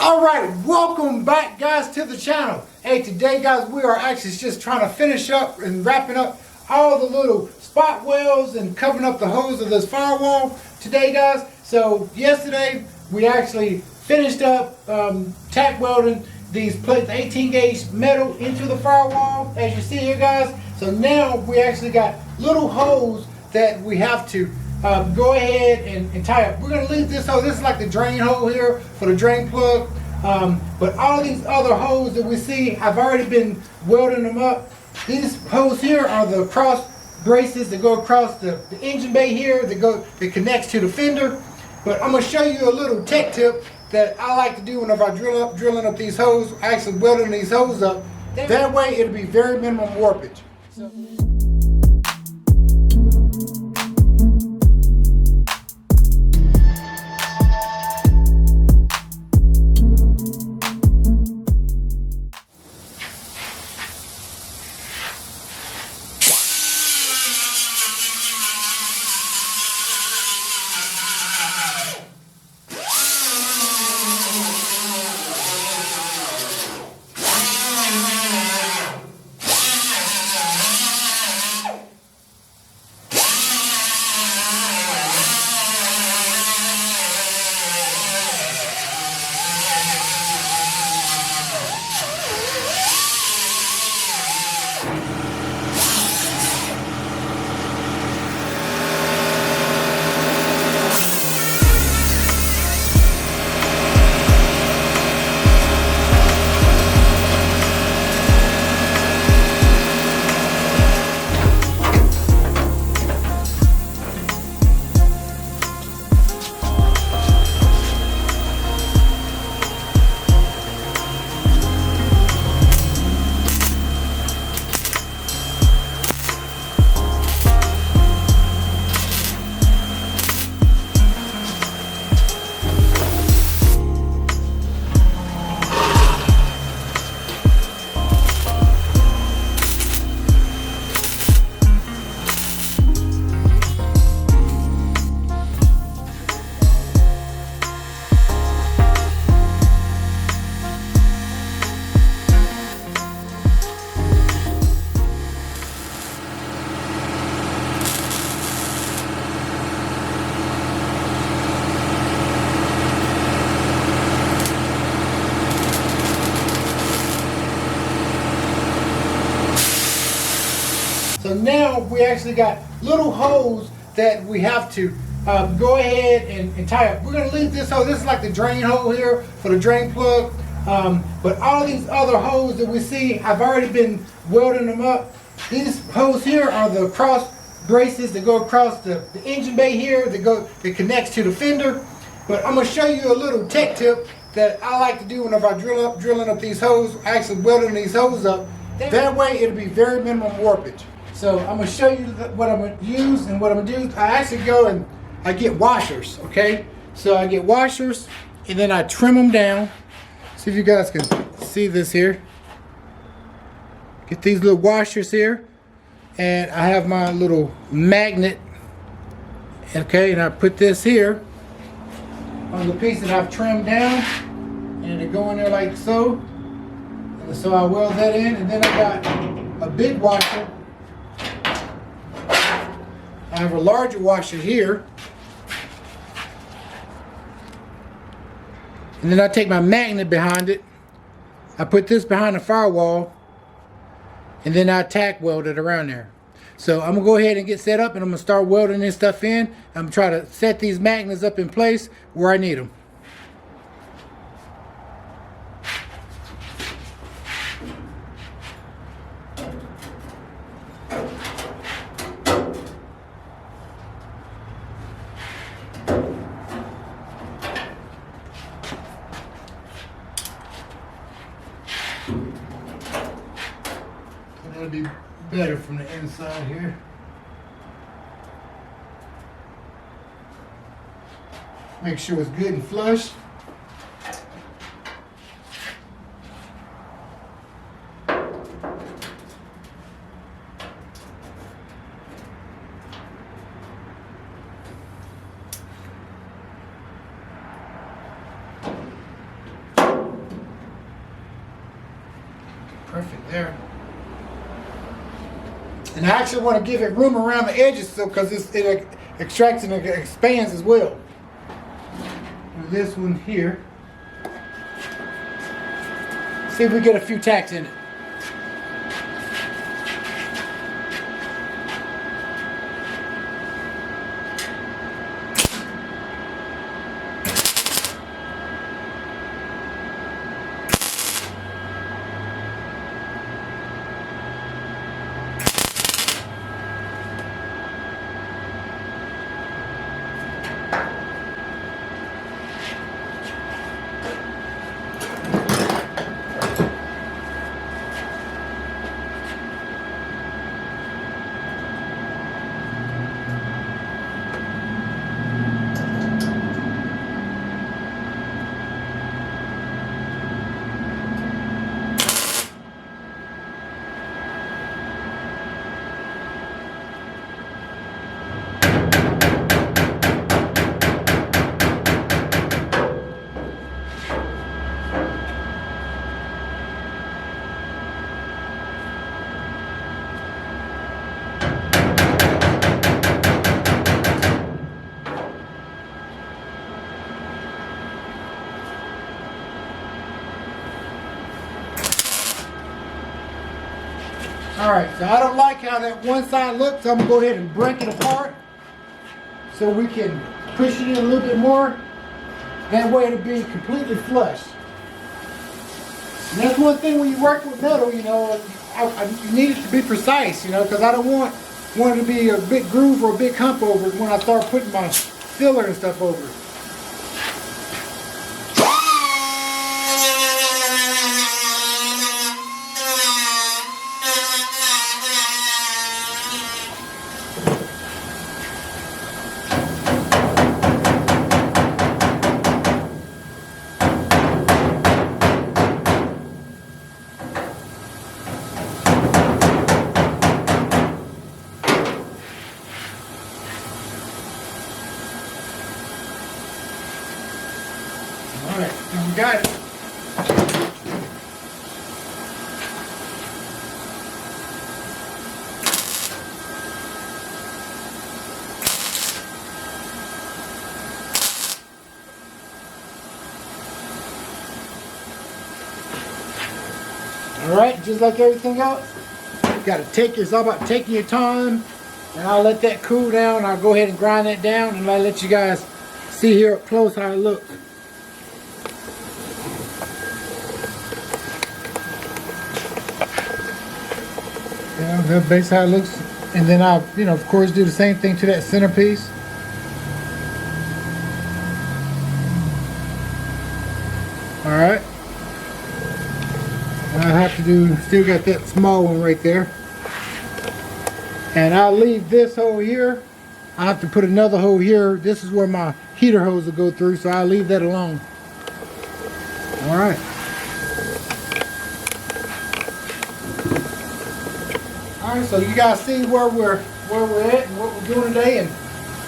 All right, welcome back, guys, to the channel. Hey, today, guys, we are actually just trying to finish up and wrapping up all the little spot welds and covering up the hose of this firewall today, guys. So yesterday we actually finished up tack welding these plates, 18 gauge metal into the firewall, as you see here, guys. So now we actually got little holes that we have to go ahead and tie up. We're going to leave this hole. This is like the drain hole here for the drain plug. But all these other holes that we see, I've already been welding them up. These holes here are the cross braces that go across the engine bay here that connects to the fender. But I'm going to show you a little tech tip that I like to do whenever I drilling up these holes, actually welding these holes up. That way it'll be very minimum warpage. So, So now we actually got little holes that we have to go ahead and tie up. We're going to leave this hole. This is like the drain hole here for the drain plug. But all these other holes that we see, I've already been welding them up. These holes here are the cross braces that go across the engine bay here that connects to the fender. But I'm going to show you a little tech tip that I like to do whenever I drilling up these holes, actually welding these holes up. That way it'll be very minimum warpage. So I'm going to show you what I'm going to use, and what I'm going to do. I actually go and I get washers, okay? So I get washers and then I trim them down. See if you guys can see this here. Get these little washers here, and I have my little magnet, okay? And I put this here on the piece that I've trimmed down, and it go in there like so. And so I weld that in, and then I got a big washer. I have a larger washer here. And then I take my magnet behind it. I put this behind the firewall. And then I tack weld it around there. So I'm going to go ahead and get set up, and I'm going to start welding this stuff in. I'm going to try to set these magnets up in place where I need them. That'll be better from the inside here. Make sure it's good and flush. Perfect there. And I actually want to give it room around the edges so because it extracts and it expands as well. And this one here. See if we get a few tacks in it. Alright, so I don't like how that one side looks, so I'm going to go ahead and break it apart so we can push it in a little bit more. That way it'll be completely flush. And that's one thing when you work with metal, you know, you need it to be precise, you know, because I don't want it to be a big groove or a big hump over it when I start putting my filler and stuff over it. Alright, now we got it. Alright, just like everything else, you gotta it's all about taking your time, and I'll let that cool down. I'll go ahead and grind that down, and I'll let you guys see here up close how it looks. Yeah, that's basically how it looks. And then I'll, you know, of course, do the same thing to that centerpiece. Alright. I have to do, still got that small one right there. And I'll leave this hole here. I have to put another hole here. This is where my heater hose will go through, so I'll leave that alone. Alright. Alright, so you guys see where we're at and what we're doing today, and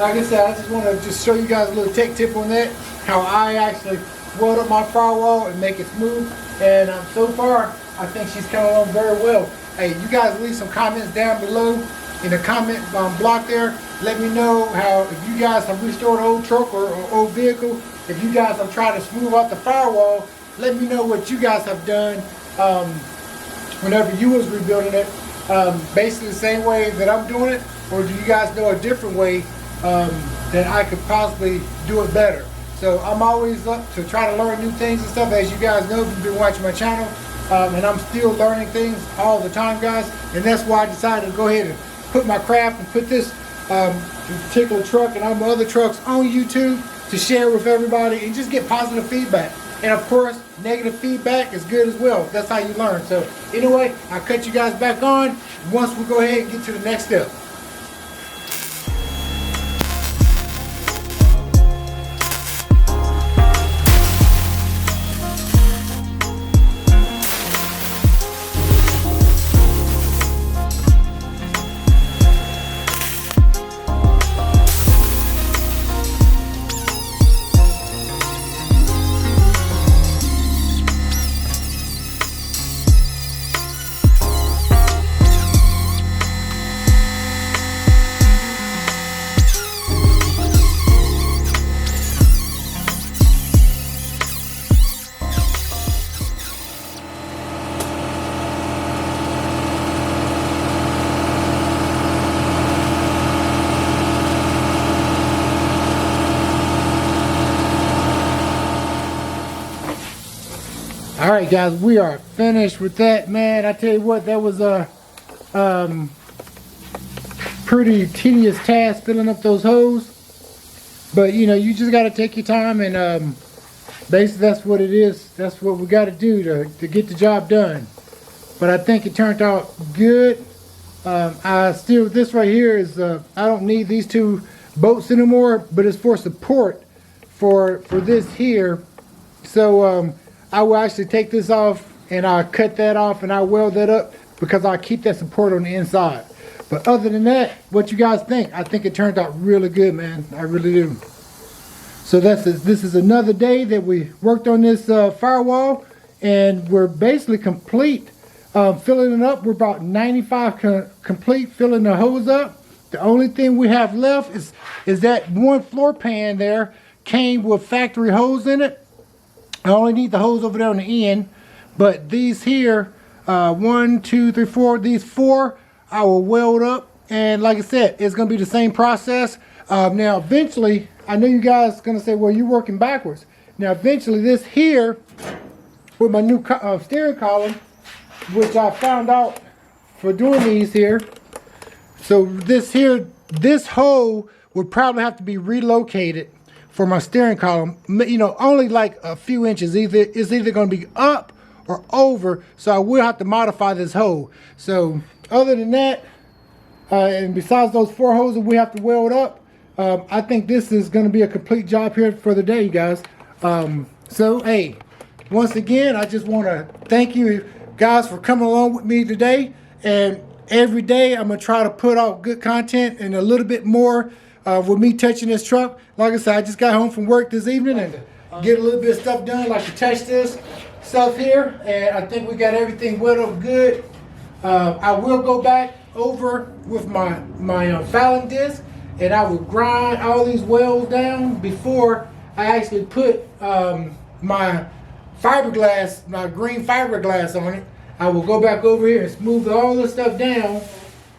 like I said, I just want to just show you guys a little tech tip on that, how I actually weld up my firewall and make it smooth. And so far, I think she's coming along very well. Hey, you guys leave some comments down below in the comment block there. Let me know how, if you guys have restored an old truck or old vehicle, if you guys have tried to smooth out the firewall, let me know what you guys have done whenever you was rebuilding it. Basically the same way that I'm doing it, or do you guys know a different way that I could possibly do it better? So I'm always up to try to learn new things and stuff. As you guys know, if you've been watching my channel, and I'm still learning things all the time, guys. And that's why I decided to go ahead and put my craft and put this particular truck and all my other trucks on YouTube to share with everybody and just get positive feedback. And of course, negative feedback is good as well. That's how you learn. So anyway, I'll cut you guys back on once we go ahead and get to the next step. All right, guys, we are finished with that, man. I tell you what, that was a pretty tedious task filling up those holes. But you know, you just got to take your time, and basically that's what it is. That's what we got to do to get the job done. But I think it turned out good. This right here is, I don't need these two bolts anymore, but it's for support for this here. So I will actually take this off, and I'll cut that off, and I'll weld that up because I'll keep that support on the inside. But other than that, what you guys think? I think it turned out really good, man. I really do. So this is another day that we worked on this firewall, and we're basically complete filling it up. We're about 95 complete filling the hose up. The only thing we have left is that one floor pan there came with factory hose in it. I only need the hose over there on the end, but these here, 1, 2, 3, 4, these 4, I will weld up, and like I said, it's going to be the same process. Now eventually, I know you guys are going to say, well, you're working backwards. Now eventually this here, with my new steering column, which I found out for doing these here, so this hole would probably have to be relocated for my steering column, you know, only like a few inches. It's either going to be up or over, so I will have to modify this hole. So other than that, and besides those 4 holes that we have to weld up, I think this is going to be a complete job here for the day, you guys. So hey, once again, I just want to thank you guys for coming along with me today, and every day I'm going to try to put out good content and a little bit more with me touching this truck. Like I said, I just got home from work this evening and get a little bit of stuff done, like to touch this stuff here, and I think we got everything welded up good. I will go back over with my fouling disc, and I will grind all these welds down before I actually put my fiberglass, my green fiberglass on it. I will go back over here and smooth all this stuff down,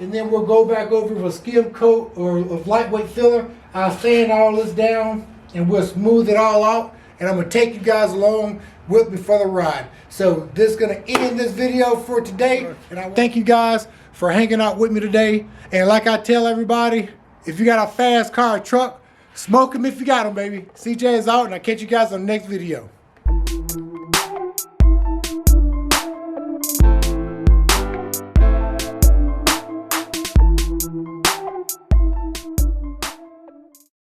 and then we'll go back over with a skim coat or a lightweight filler. I'll sand all this down, and we'll smooth it all out, and I'm going to take you guys along with me for the ride. So this is going to end this video for today, and I thank you guys for hanging out with me today. And like I tell everybody, if you got a fast car or truck, smoke them if you got them, baby. CJ is out, and I'll catch you guys on the next video.